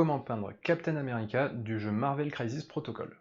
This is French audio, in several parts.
comment peindre Captain America du jeu Marvel Crisis Protocol.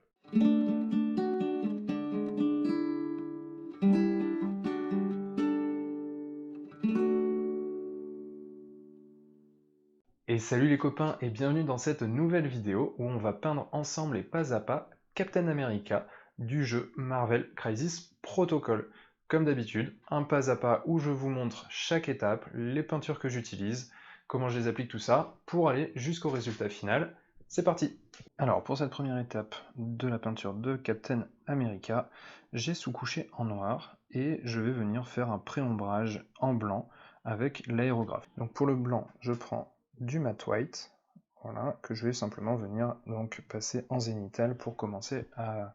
Et salut les copains et bienvenue dans cette nouvelle vidéo où on va peindre ensemble et pas à pas Captain America du jeu Marvel Crisis Protocol. Comme d'habitude, un pas à pas où je vous montre chaque étape, les peintures que j'utilise, comment je les applique tout ça, pour aller jusqu'au résultat final. C'est parti! Alors pour cette première étape de la peinture de Captain America, j'ai sous-couché en noir et je vais venir faire un pré-ombrage en blanc avec l'aérographe. Donc pour le blanc, je prends du matte white, voilà, que je vais simplement venir donc passer en zénithal pour commencer à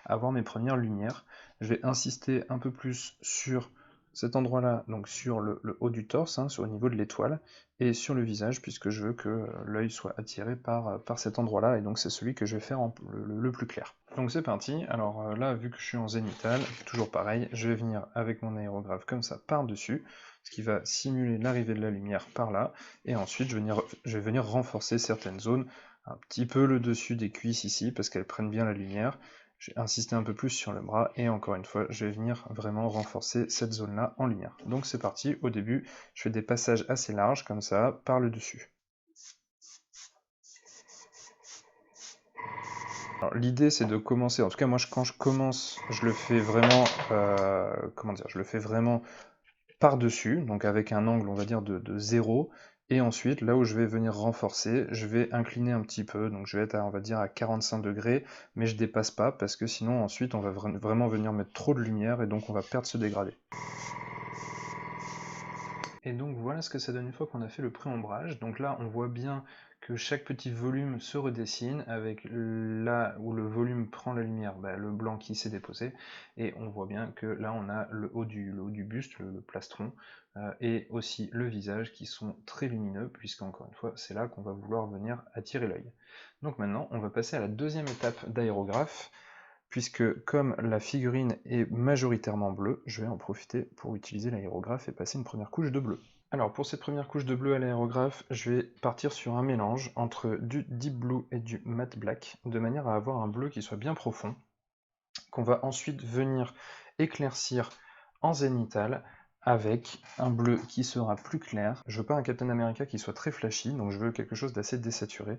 avoir mes premières lumières. Je vais insister un peu plus sur cet endroit-là, donc sur le haut du torse, hein, sur le niveau de l'étoile, et sur le visage, puisque je veux que l'œil soit attiré par cet endroit-là, et donc c'est celui que je vais faire le plus clair. Donc c'est parti, alors là, vu que je suis en zénithal, toujours pareil, je vais venir avec mon aérographe comme ça par-dessus, ce qui va simuler l'arrivée de la lumière par là, et ensuite je vais venir renforcer certaines zones, un petit peu le dessus des cuisses ici, parce qu'elles prennent bien la lumière. Je vais insister un peu plus sur le bras, et encore une fois, je vais venir vraiment renforcer cette zone-là en lumière. Donc c'est parti, au début, je fais des passages assez larges, comme ça, par le dessus. L'idée c'est de commencer, en tout cas moi quand je commence, je le fais vraiment, je le fais vraiment par-dessus, donc avec un angle on va dire de 0, et ensuite là où je vais venir renforcer, je vais incliner un petit peu, donc je vais être on va dire à 45 degrés, mais je dépasse pas, parce que sinon ensuite on va vraiment venir mettre trop de lumière, et donc on va perdre ce dégradé. Et donc voilà ce que ça donne une fois qu'on a fait le pré-ombrage. Donc là on voit bien que chaque petit volume se redessine, avec là où le volume prend la lumière, le blanc qui s'est déposé, et on voit bien que là on a le haut du buste, le plastron, et aussi le visage qui sont très lumineux, puisqu'encore une fois c'est là qu'on va vouloir venir attirer l'œil. Donc maintenant on va passer à la deuxième étape d'aérographe, puisque comme la figurine est majoritairement bleue, je vais en profiter pour utiliser l'aérographe et passer une première couche de bleu. Alors pour cette première couche de bleu à l'aérographe, je vais partir sur un mélange entre du deep blue et du matte black, de manière à avoir un bleu qui soit bien profond, qu'on va ensuite venir éclaircir en zénithal avec un bleu qui sera plus clair. Je veux pas un Captain America qui soit très flashy, donc je veux quelque chose d'assez désaturé.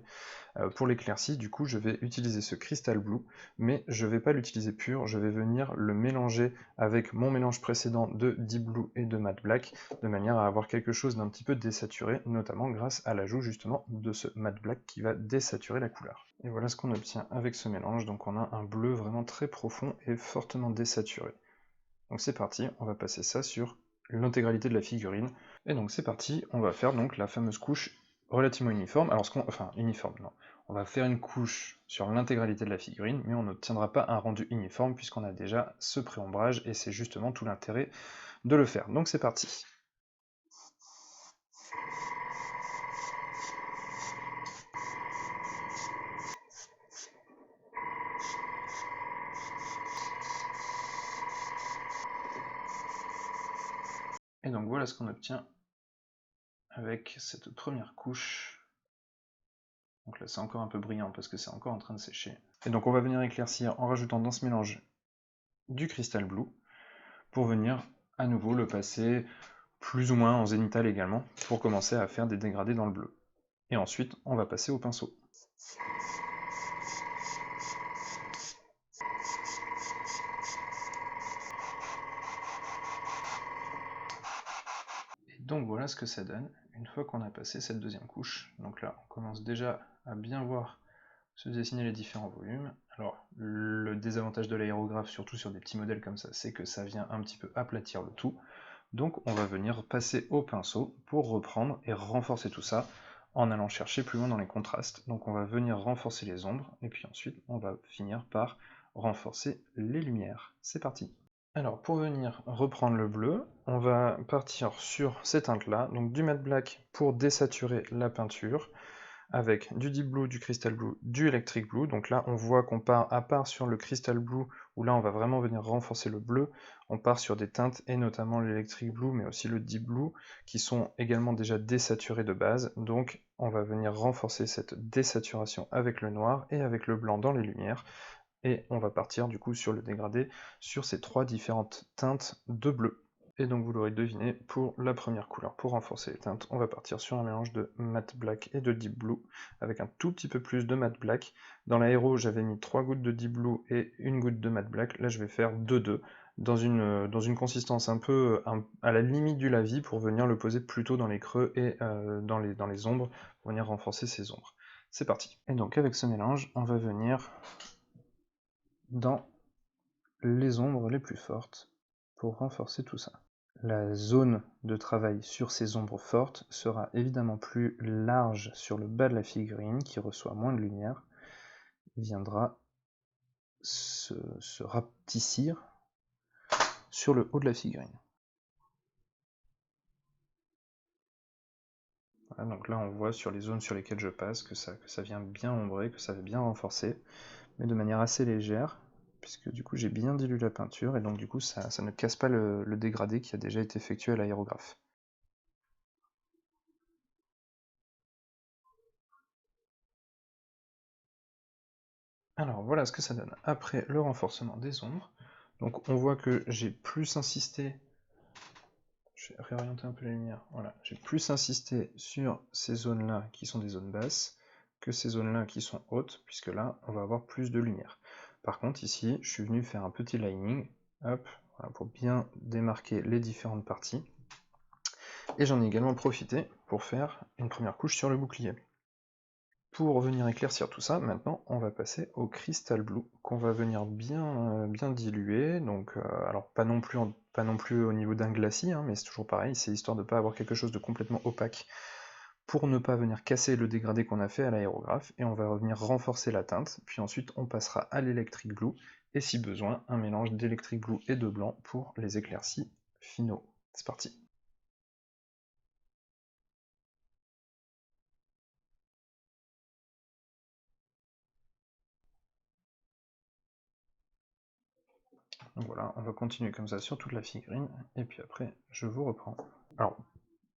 Pour l'éclaircie, du coup, je vais utiliser ce Crystal Blue, mais je ne vais pas l'utiliser pur, je vais venir le mélanger avec mon mélange précédent de Deep Blue et de Matte Black, de manière à avoir quelque chose d'un petit peu désaturé, notamment grâce à l'ajout justement de ce Matte Black qui va désaturer la couleur. Et voilà ce qu'on obtient avec ce mélange, donc on a un bleu vraiment très profond et fortement désaturé. Donc c'est parti, on va passer ça sur l'intégralité de la figurine. Et donc c'est parti, on va faire donc la fameuse couche relativement uniforme. Alors uniforme, non. On va faire une couche sur l'intégralité de la figurine, mais on n'obtiendra pas un rendu uniforme puisqu'on a déjà ce pré-ombrage, et c'est justement tout l'intérêt de le faire. Donc c'est parti. Et donc voilà ce qu'on obtient avec cette première couche. Donc là c'est encore un peu brillant parce que c'est encore en train de sécher. Et donc on va venir éclaircir en rajoutant dans ce mélange du Crystal Blue, pour venir à nouveau le passer plus ou moins en zénithal également, pour commencer à faire des dégradés dans le bleu. Et ensuite on va passer au pinceau. Donc voilà ce que ça donne, une fois qu'on a passé cette deuxième couche. Donc là, on commence déjà à bien voir se dessiner les différents volumes. Alors, le désavantage de l'aérographe, surtout sur des petits modèles comme ça, c'est que ça vient un petit peu aplatir le tout. Donc on va venir passer au pinceau pour reprendre et renforcer tout ça, en allant chercher plus loin dans les contrastes. Donc on va venir renforcer les ombres, et puis ensuite on va finir par renforcer les lumières. C'est parti! Alors pour venir reprendre le bleu, on va partir sur ces teintes-là, donc du matte black pour désaturer la peinture, avec du Deep Blue, du Crystal Blue, du Electric Blue. Donc là, on voit qu'on part, à part sur le Crystal Blue, où là, on va vraiment venir renforcer le bleu, on part sur des teintes, et notamment l'Electric Blue, mais aussi le Deep Blue, qui sont également déjà désaturés de base. Donc, on va venir renforcer cette désaturation avec le noir et avec le blanc dans les lumières. Et on va partir du coup sur le dégradé sur ces trois différentes teintes de bleu. Et donc vous l'aurez deviné, pour la première couleur, pour renforcer les teintes, on va partir sur un mélange de matte black et de deep blue, avec un tout petit peu plus de matte black. Dans l'aéro, j'avais mis 3 gouttes de deep blue et une goutte de matte black, là je vais faire 2-2, dans une consistance un peu à la limite du lavis, pour venir le poser plutôt dans les creux et dans les ombres, pour venir renforcer ces ombres. C'est parti. Et donc avec ce mélange, on va venir dans les ombres les plus fortes pour renforcer tout ça. La zone de travail sur ces ombres fortes sera évidemment plus large sur le bas de la figurine, qui reçoit moins de lumière, viendra se rapetissir sur le haut de la figurine. Voilà, donc là on voit sur les zones sur lesquelles je passe que ça vient bien ombrer, que ça va bien renforcer, mais de manière assez légère, puisque du coup j'ai bien dilué la peinture, et donc du coup ça ne casse pas le dégradé qui a déjà été effectué à l'aérographe. Alors voilà ce que ça donne après le renforcement des ombres. Donc on voit que j'ai plus insisté, je vais réorienter un peu la lumière, voilà, j'ai plus insisté sur ces zones-là qui sont des zones basses que ces zones-là qui sont hautes, puisque là on va avoir plus de lumière. Par contre ici, je suis venu faire un petit lining, hop, voilà, pour bien démarquer les différentes parties. Et j'en ai également profité pour faire une première couche sur le bouclier. Pour venir éclaircir tout ça, maintenant on va passer au Crystal Blue, qu'on va venir bien diluer, donc alors pas non plus au niveau d'un glacis, hein, mais c'est toujours pareil, c'est histoire de ne pas avoir quelque chose de complètement opaque, pour ne pas venir casser le dégradé qu'on a fait à l'aérographe, et on va revenir renforcer la teinte, puis ensuite on passera à l'Electric Blue, et si besoin, un mélange d'Electric Blue et de blanc pour les éclaircis finaux. C'est parti. Donc voilà, on va continuer comme ça sur toute la figurine, et puis après je vous reprends. Alors,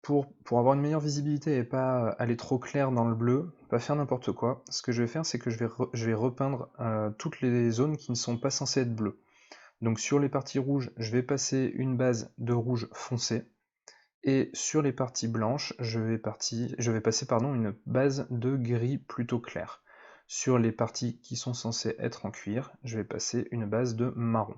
pour avoir une meilleure visibilité et pas aller trop clair dans le bleu, pas faire n'importe quoi, ce que je vais faire, c'est que je vais repeindre toutes les zones qui ne sont pas censées être bleues. Donc sur les parties rouges, je vais passer une base de rouge foncé, et sur les parties blanches, je vais passer une base de gris plutôt clair. Sur les parties qui sont censées être en cuir, je vais passer une base de marron.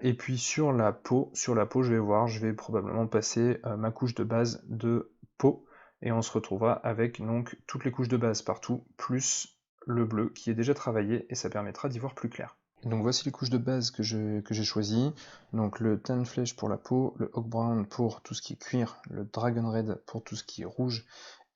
Et puis sur la peau, je vais probablement passer ma couche de base de peau, et on se retrouvera avec donc toutes les couches de base partout, plus le bleu qui est déjà travaillé, et ça permettra d'y voir plus clair. Donc voici les couches de base que j'ai choisies. Donc le Tan Flèche pour la peau, le Oak Brown pour tout ce qui est cuir, le Dragon Red pour tout ce qui est rouge,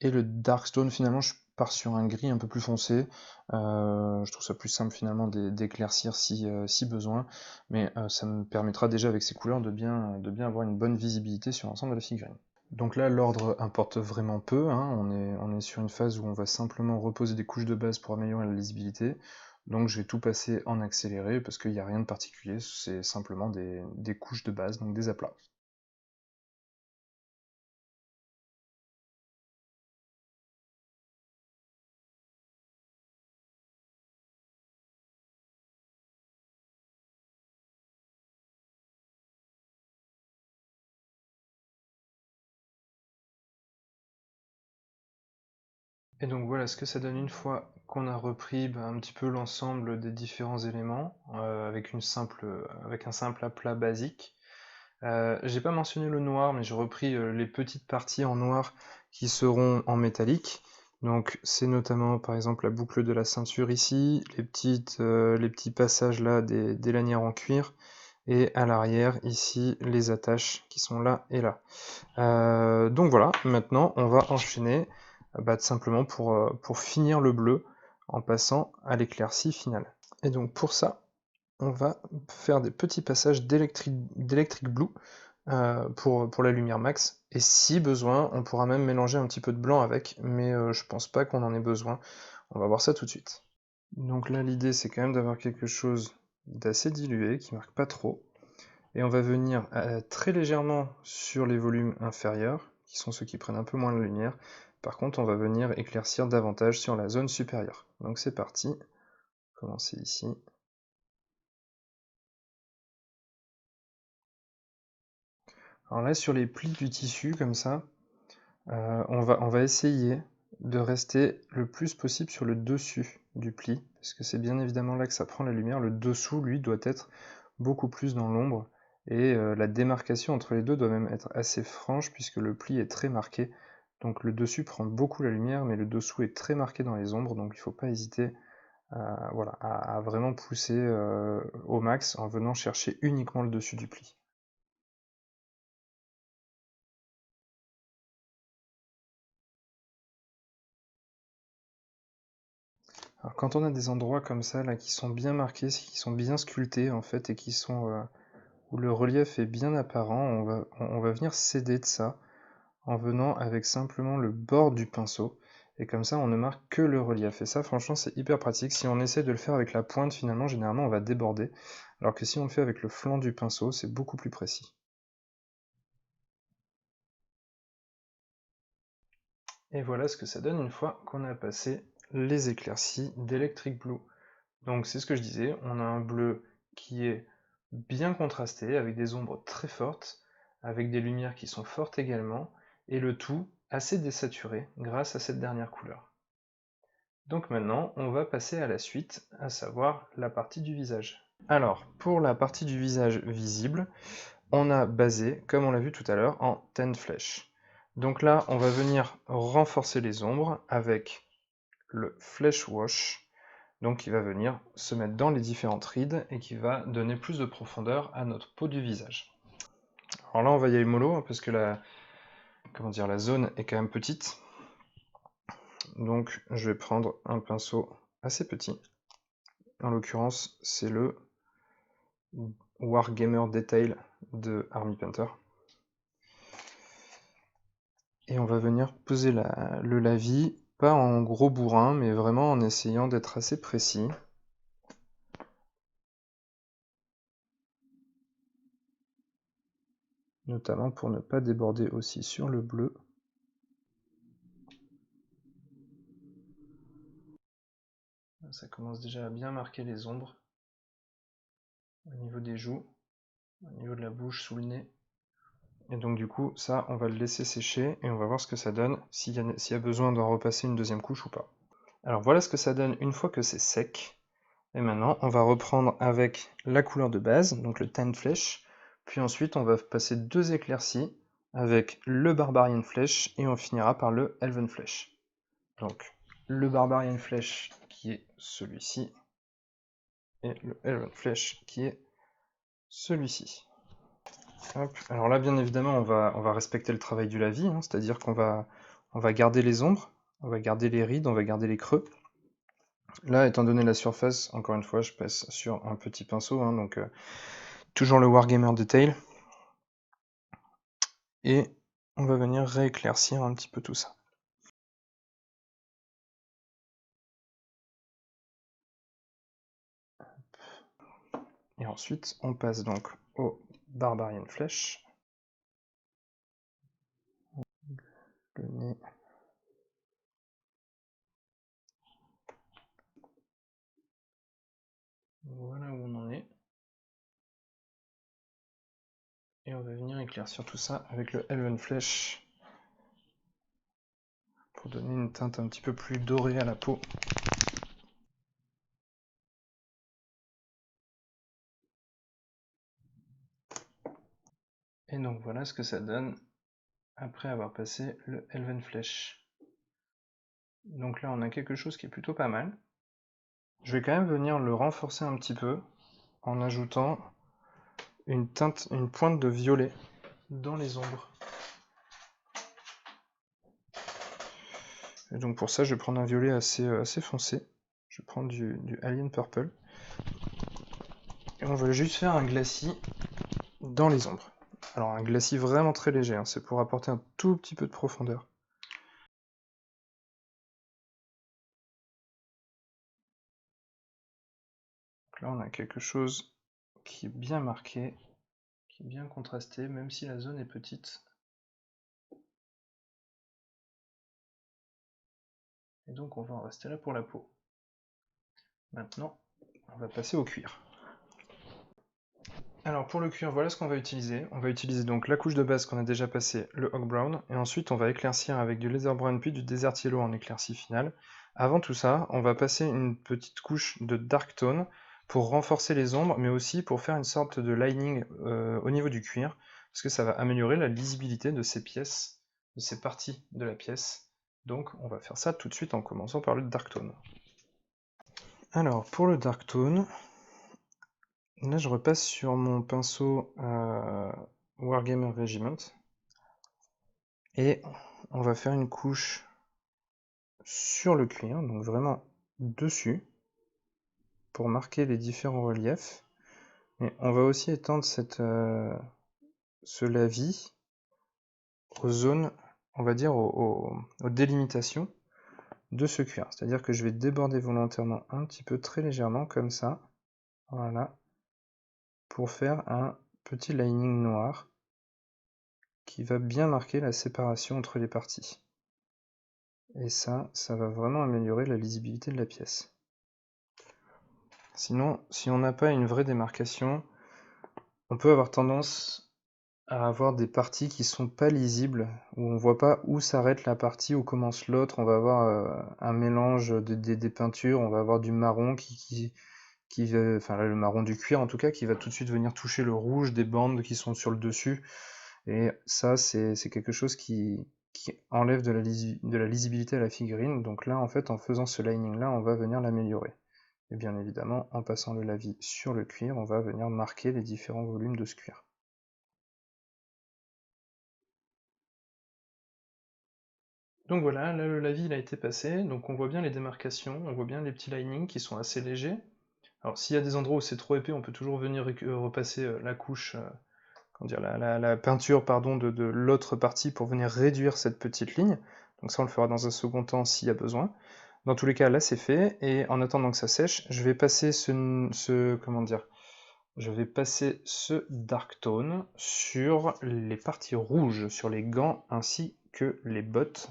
et le Darkstone, finalement, je pars sur un gris un peu plus foncé. Je trouve ça plus simple finalement d'éclaircir si besoin, mais ça me permettra déjà avec ces couleurs de bien avoir une bonne visibilité sur l'ensemble de la figurine. Donc là, l'ordre importe vraiment peu, hein. On est sur une phase où on va simplement reposer des couches de base pour améliorer la lisibilité. Donc je vais tout passer en accéléré parce qu'il n'y a rien de particulier, c'est simplement des couches de base, donc des aplats. Et donc voilà ce que ça donne une fois qu'on a repris un petit peu l'ensemble des différents éléments avec un simple aplat basique. J'ai pas mentionné le noir, mais j'ai repris les petites parties en noir qui seront en métallique. Donc c'est notamment par exemple la boucle de la ceinture ici, les petits passages là des lanières en cuir, et à l'arrière ici les attaches qui sont là et là. Donc voilà, maintenant on va enchaîner tout simplement pour finir le bleu en passant à l'éclaircie finale. Et donc pour ça, on va faire des petits passages d'Electric Blue pour la lumière max. Et si besoin, on pourra même mélanger un petit peu de blanc avec, mais je pense pas qu'on en ait besoin. On va voir ça tout de suite. Donc là, l'idée, c'est quand même d'avoir quelque chose d'assez dilué, qui marque pas trop. Et on va venir très légèrement sur les volumes inférieurs, qui sont ceux qui prennent un peu moins de lumière. Par contre, on va venir éclaircir davantage sur la zone supérieure. Donc c'est parti, commencer ici. Alors là, sur les plis du tissu, comme ça, on va essayer de rester le plus possible sur le dessus du pli, parce que c'est bien évidemment là que ça prend la lumière. Le dessous, lui, doit être beaucoup plus dans l'ombre, et la démarcation entre les deux doit même être assez franche, puisque le pli est très marqué. Donc le dessus prend beaucoup la lumière, mais le dessous est très marqué dans les ombres, donc il ne faut pas hésiter voilà, à vraiment pousser au max en venant chercher uniquement le dessus du pli. Alors quand on a des endroits comme ça là qui sont bien marqués, qui sont bien sculptés en fait et qui sont où le relief est bien apparent, on va venir s'aider de ça en venant avec simplement le bord du pinceau, et comme ça on ne marque que le relief. Et ça franchement c'est hyper pratique. Si on essaie de le faire avec la pointe, finalement généralement on va déborder, alors que si on le fait avec le flanc du pinceau, c'est beaucoup plus précis. Et voilà ce que ça donne une fois qu'on a passé les éclaircies d'Electric Blue. Donc c'est ce que je disais, on a un bleu qui est bien contrasté, avec des ombres très fortes, avec des lumières qui sont fortes également, et le tout assez désaturé grâce à cette dernière couleur. Donc maintenant, on va passer à la suite, à savoir la partie du visage. Alors, pour la partie du visage visible, on a basé, comme on l'a vu tout à l'heure, en Ten Flesh. Donc là, on va venir renforcer les ombres avec le Flesh Wash, donc qui va venir se mettre dans les différentes rides et qui va donner plus de profondeur à notre peau du visage. Alors là, on va y aller mollo, parce que la zone est quand même petite. Donc je vais prendre un pinceau assez petit. En l'occurrence, c'est le Wargamer Detail de Army Painter. Et on va venir poser le lavis, pas en gros bourrin, mais vraiment en essayant d'être assez précis. Notamment pour ne pas déborder aussi sur le bleu. Ça commence déjà à bien marquer les ombres au niveau des joues, au niveau de la bouche, sous le nez. Et donc du coup, ça, on va le laisser sécher et on va voir ce que ça donne, s'il y a besoin d'en repasser une deuxième couche ou pas. Alors voilà ce que ça donne une fois que c'est sec. Et maintenant, on va reprendre avec la couleur de base, donc le Tan Flesh, puis ensuite on va passer deux éclaircies avec le Barbarian Flesh et on finira par le Elven Flesh. Donc le Barbarian Flesh qui est celui-ci et le Elven Flesh qui est celui-ci. Alors là, bien évidemment, on va respecter le travail du lavis, hein, c'est-à-dire qu'on va garder les ombres, on va garder les rides, on va garder les creux. Là, étant donné la surface, encore une fois, je passe sur un petit pinceau, hein, donc toujours le Wargamer Detail. Et on va venir rééclaircir un petit peu tout ça. Et ensuite, on passe donc au Barbarian Flesh. Le nez. Voilà où on en est. Et on va venir éclaircir tout ça avec le Elven Flesh pour donner une teinte un petit peu plus dorée à la peau. Et donc voilà ce que ça donne après avoir passé le Elven Flesh. Donc là on a quelque chose qui est plutôt pas mal. Je vais quand même venir le renforcer un petit peu en ajoutant une pointe de violet dans les ombres. Et donc pour ça, je vais prendre un violet assez foncé. Je vais prendre du Alien Purple. Et on va juste faire un glacis dans les ombres. Alors un glacis vraiment très léger, hein, c'est pour apporter un tout petit peu de profondeur. Donc là on a quelque chose qui est bien marqué, qui est bien contrasté, même si la zone est petite. Et donc on va en rester là pour la peau. Maintenant, on va passer au cuir. Alors pour le cuir, voilà ce qu'on va utiliser. On va utiliser donc la couche de base qu'on a déjà passée, le Oak Brown, et ensuite on va éclaircir avec du Leather Brown puis du Desert Yellow en éclaircie finale. Avant tout ça, on va passer une petite couche de Dark Tone pour renforcer les ombres, mais aussi pour faire une sorte de lining au niveau du cuir, parce que ça va améliorer la lisibilité de ces pièces, de ces parties de la pièce. Donc on va faire ça tout de suite en commençant par le Dark Tone. Alors pour le Dark Tone, là, je repasse sur mon pinceau Wargamer Regiment et on va faire une couche sur le cuir, donc vraiment dessus, pour marquer les différents reliefs. Mais on va aussi étendre ce lavis aux zones, on va dire aux délimitations de ce cuir. C'est-à-dire que je vais déborder volontairement un petit peu, très légèrement, comme ça, voilà, pour faire un petit lining noir qui va bien marquer la séparation entre les parties. Et ça va vraiment améliorer la lisibilité de la pièce. Sinon, si on n'a pas une vraie démarcation, on peut avoir tendance à avoir des parties qui sont pas lisibles, où on voit pas où s'arrête la partie, où commence l'autre. On va avoir un mélange des peintures, on va avoir du marron enfin là, le marron du cuir en tout cas, qui va tout de suite venir toucher le rouge des bandes qui sont sur le dessus. Et ça, c'est quelque chose qui enlève de la lisibilité à la figurine. Donc là, en fait, en faisant ce lining-là, on va venir l'améliorer. Et bien évidemment, en passant le lavis sur le cuir, on va venir marquer les différents volumes de ce cuir. Donc voilà, là le lavis il a été passé, donc on voit bien les démarcations, on voit bien les petits linings qui sont assez légers. Alors s'il y a des endroits où c'est trop épais, on peut toujours venir repasser la couche, comment dire, la peinture pardon, de l'autre partie pour venir réduire cette petite ligne. Donc ça on le fera dans un second temps s'il y a besoin. Dans tous les cas, là c'est fait, et en attendant que ça sèche, je vais passer comment dire, je vais passer ce Dark Tone sur les parties rouges, sur les gants ainsi que les bottes,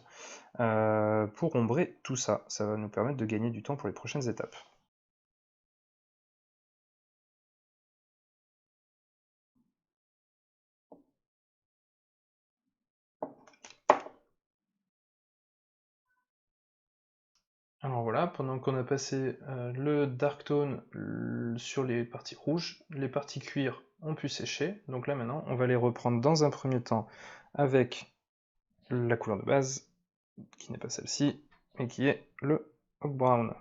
pour ombrer tout ça. Ça va nous permettre de gagner du temps pour les prochaines étapes. Alors voilà, pendant qu'on a passé le Dark Tone sur les parties rouges, les parties cuir ont pu sécher. Donc là maintenant, on va les reprendre dans un premier temps avec la couleur de base, qui n'est pas celle-ci, et qui est le Oak Brown.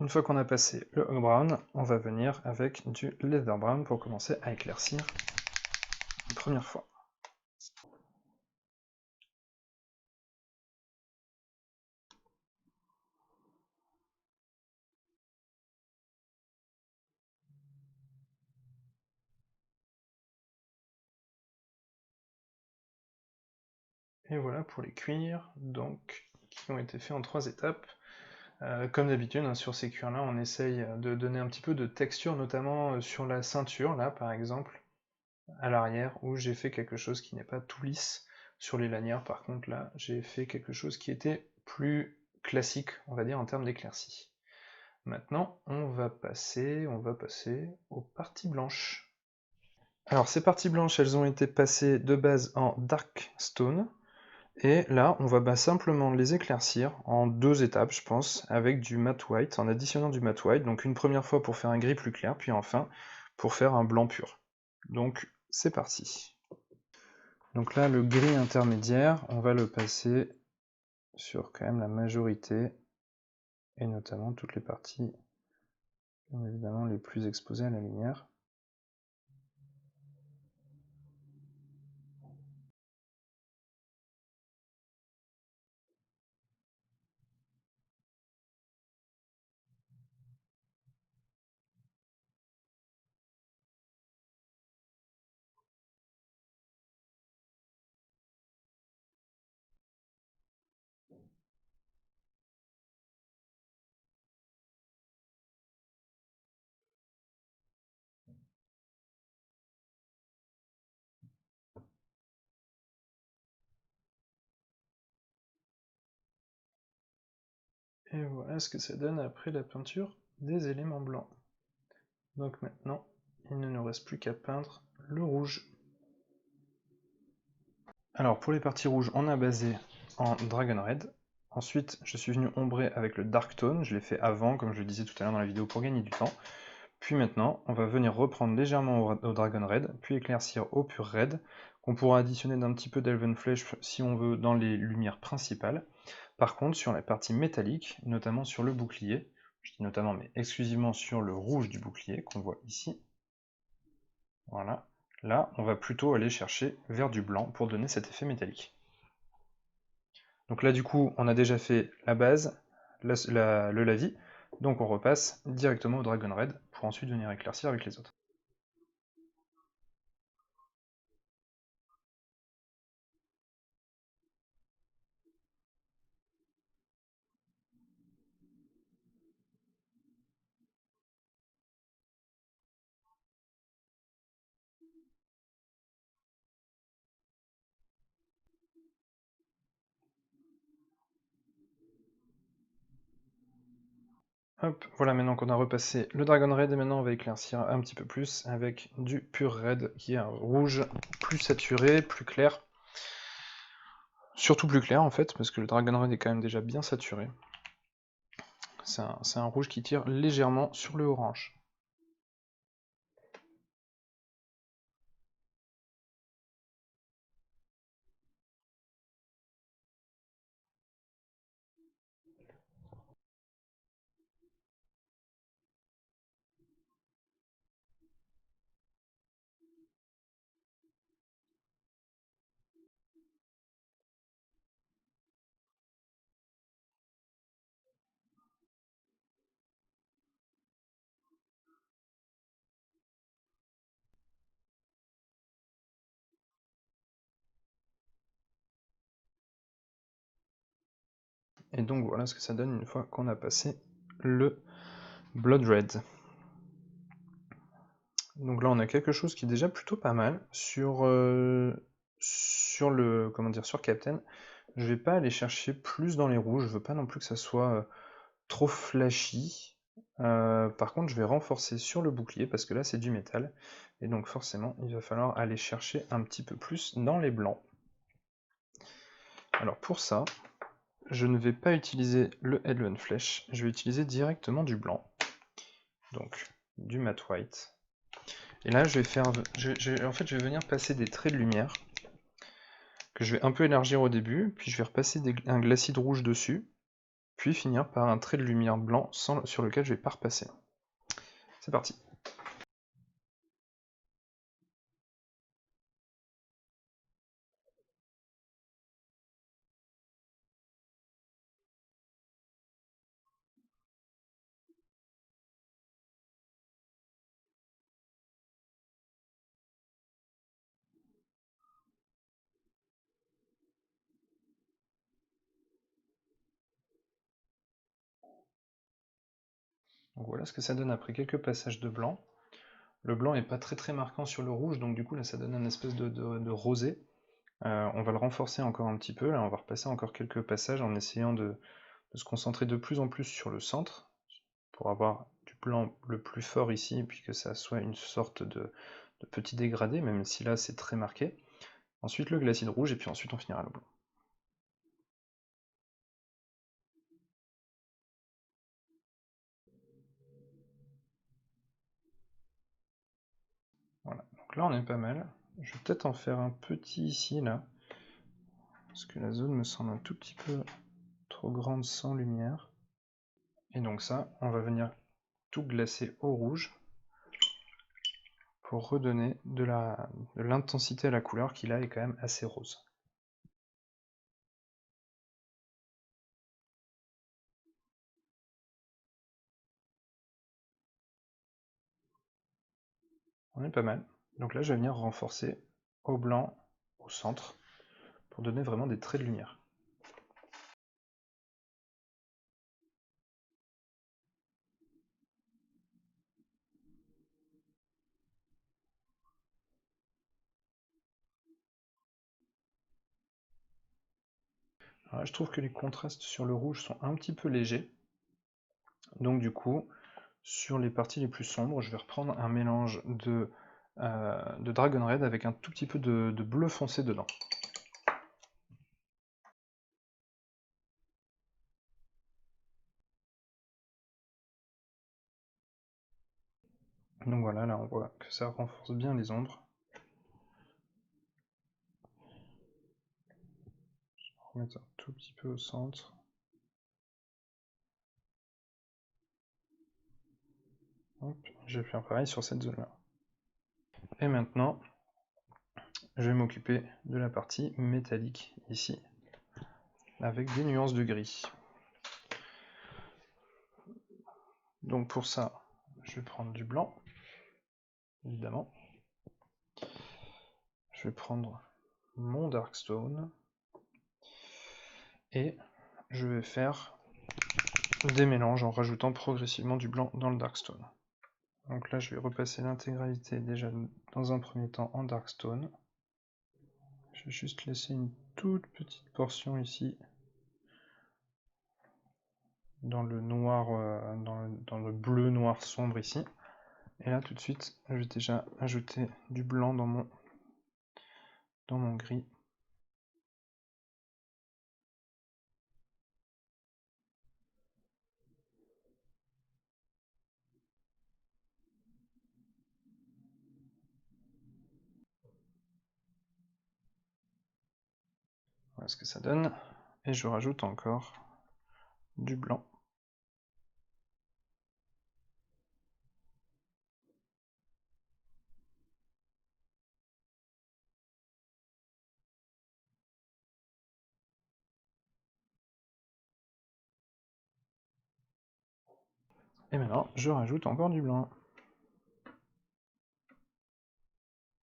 Une fois qu'on a passé le Oak Brown, on va venir avec du Leather Brown pour commencer à éclaircir une première fois. Et voilà pour les cuirs, donc, qui ont été faits en 3 étapes. Comme d'habitude, hein, sur ces cuirs-là, on essaye de donner un petit peu de texture, notamment sur la ceinture, là, par exemple, à l'arrière, où j'ai fait quelque chose qui n'est pas tout lisse. Sur les lanières, par contre, là, j'ai fait quelque chose qui était plus classique, on va dire, en termes d'éclaircie. Maintenant, on va passer aux parties blanches. Alors, ces parties blanches, elles ont été passées de base en Dark Stone, et là, on va simplement les éclaircir en 2 étapes, je pense, avec du matte white, en additionnant du matte white. Donc une première fois pour faire un gris plus clair, puis enfin pour faire un blanc pur. Donc c'est parti. Donc là, le gris intermédiaire, on va le passer sur quand même la majorité, et notamment toutes les parties, bien évidemment, les plus exposées à la lumière. Et voilà ce que ça donne après la peinture des éléments blancs. Donc maintenant, il ne nous reste plus qu'à peindre le rouge. Alors pour les parties rouges, on a basé en Dragon Red. Ensuite, je suis venu ombrer avec le Dark Tone. Je l'ai fait avant, comme je le disais tout à l'heure dans la vidéo, pour gagner du temps. Puis maintenant, on va venir reprendre légèrement au Dragon Red, puis éclaircir au pur Red, qu'on pourra additionner d'un petit peu d'Elven Flesh si on veut dans les lumières principales. Par contre, sur la partie métallique, notamment sur le bouclier, je dis notamment, mais exclusivement sur le rouge du bouclier, qu'on voit ici, voilà, là, on va plutôt aller chercher vers du blanc pour donner cet effet métallique. Donc là, du coup, on a déjà fait la base, le lavis, donc on repasse directement au Dragon Red pour ensuite venir éclaircir avec les autres. Hop, voilà, maintenant qu'on a repassé le Dragon Red, et maintenant on va éclaircir un petit peu plus avec du pur Red, qui est un rouge plus saturé, plus clair. Surtout plus clair en fait, parce que le Dragon Red est quand même déjà bien saturé. C'est un rouge qui tire légèrement sur le orange. Et donc voilà ce que ça donne une fois qu'on a passé le Blood Red. Donc là on a quelque chose qui est déjà plutôt pas mal sur le sur Captain. Je vais pas aller chercher plus dans les rouges, je veux pas non plus que ça soit trop flashy. Par contre je vais renforcer sur le bouclier parce que là c'est du métal. Et donc forcément il va falloir aller chercher un petit peu plus dans les blancs. Alors pour ça, je ne vais pas utiliser le Elven Flesh, je vais utiliser directement du blanc. Donc du matte white. Et là, je vais faire, en fait, je vais venir passer des traits de lumière que je vais un peu élargir au début, puis je vais repasser un glacide rouge dessus, puis finir par un trait de lumière blanc sur lequel je vais pas repasser. C'est parti. Donc voilà ce que ça donne après quelques passages de blanc. Le blanc est pas très marquant sur le rouge, donc du coup là ça donne un espèce de rosé. On va le renforcer encore un petit peu, là on va repasser encore quelques passages en essayant de se concentrer de plus en plus sur le centre, pour avoir du blanc le plus fort ici, et puis que ça soit une sorte de petit dégradé, même si là c'est très marqué. Ensuite le glacide rouge, et puis ensuite on finira le blanc. Voilà, donc là on est pas mal. Je vais peut-être en faire un petit ici, là, parce que la zone me semble un tout petit peu trop grande sans lumière. Et donc ça, on va venir tout glacer au rouge, pour redonner de l'intensité à la couleur qui là est quand même assez rose. On est pas mal. Donc là je vais venir renforcer au blanc, au centre, pour donner vraiment des traits de lumière. Alors là, je trouve que les contrastes sur le rouge sont un petit peu légers. Donc du coup, sur les parties les plus sombres, je vais reprendre un mélange de Dragon Red avec un tout petit peu de bleu foncé dedans. Donc voilà, là on voit que ça renforce bien les ombres. Je vais remettre un tout petit peu au centre. Hop, je vais faire pareil sur cette zone-là. Et maintenant, je vais m'occuper de la partie métallique ici, avec des nuances de gris. Donc pour ça, je vais prendre du blanc, évidemment. Je vais prendre mon Darkstone, et je vais faire des mélanges en rajoutant progressivement du blanc dans le Darkstone. Donc là, je vais repasser l'intégralité déjà dans un premier temps en Darkstone. Je vais juste laisser une toute petite portion ici dans le noir, dans le bleu noir sombre ici. Et là tout de suite, je vais déjà ajouter du blanc dans mon gris. Voilà ce que ça donne. Et je rajoute encore du blanc. Et maintenant, je rajoute encore du blanc,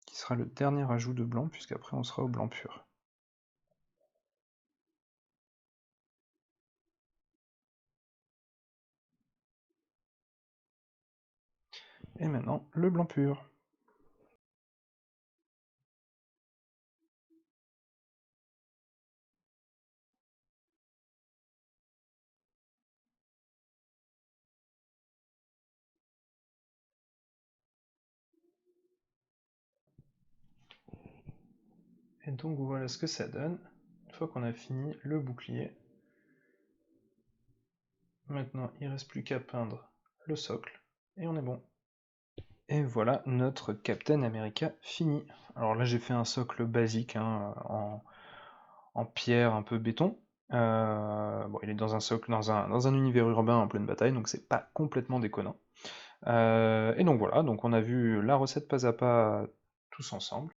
qui sera le dernier ajout de blanc, puisqu'après on sera au blanc pur. Et maintenant, le blanc pur. Et donc voilà ce que ça donne, une fois qu'on a fini le bouclier. Maintenant, il ne reste plus qu'à peindre le socle, et on est bon. Et voilà notre Captain America fini. Alors là j'ai fait un socle basique hein, en pierre un peu béton. Bon, il est dans un socle, dans un univers urbain en pleine bataille, donc c'est pas complètement déconnant. Et donc voilà, donc on a vu la recette pas à pas tous ensemble.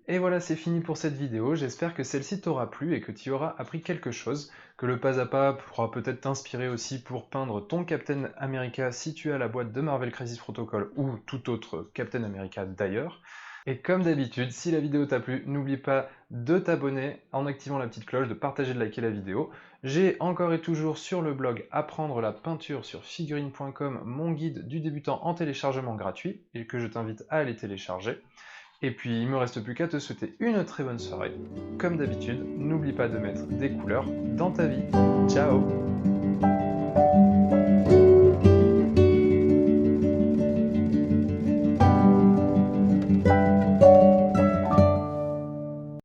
Et voilà, c'est fini pour cette vidéo, j'espère que celle-ci t'aura plu et que tu auras appris quelque chose, que le pas à pas pourra peut-être t'inspirer aussi pour peindre ton Captain America si tu as la boîte de Marvel Crisis Protocol ou tout autre Captain America d'ailleurs. Et comme d'habitude, si la vidéo t'a plu, n'oublie pas de t'abonner en activant la petite cloche, de partager, de liker la vidéo. J'ai encore et toujours sur le blog Apprendre la peinture sur figurine.com mon guide du débutant en téléchargement gratuit et que je t'invite à aller télécharger. Et puis il me reste plus qu'à te souhaiter une très bonne soirée. Comme d'habitude, n'oublie pas de mettre des couleurs dans ta vie. Ciao!